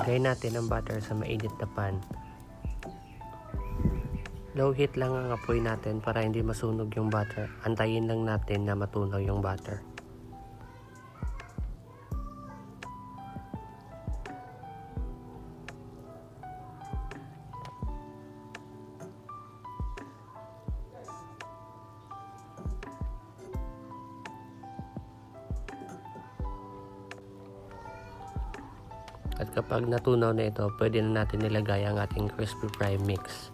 Ilagay natin ang butter sa mainit na pan. Low heat lang ang apoy natin para hindi masunog yung butter. Antayin lang natin na matunaw yung butter. At kapag natunaw na ito, pwede na natin nilagay ang ating crispy fry mix.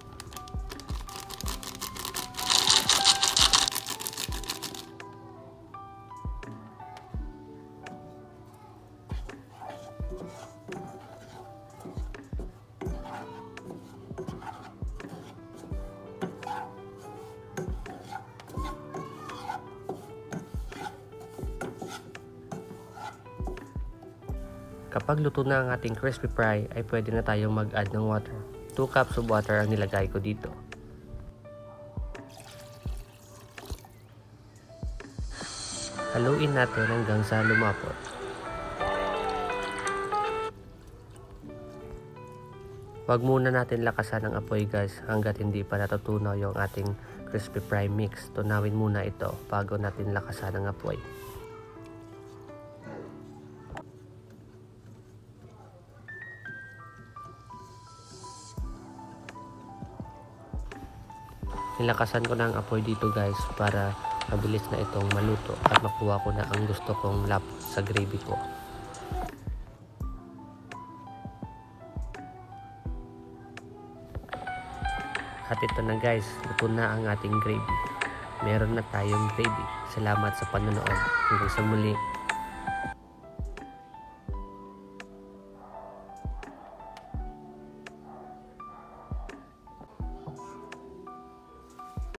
Kapag luto na ang ating crispy fry, ay pwede na tayong mag-add ng water. 2 cups of water ang nilagay ko dito. Haluin natin hanggang sa lumapot. Huwag muna natin lakasan ang apoy guys hanggat hindi pa natutunaw yung ating crispy fry mix. Tunawin muna ito bago natin lakasan ang apoy. Nilakasan ko na ang apoy dito guys para mabilis na itong maluto at makuha ko na ang gusto kong lapot sa gravy ko. At ito na guys, luto na ang ating gravy. Meron na tayong gravy. Salamat sa panonood. Hanggang sa muli.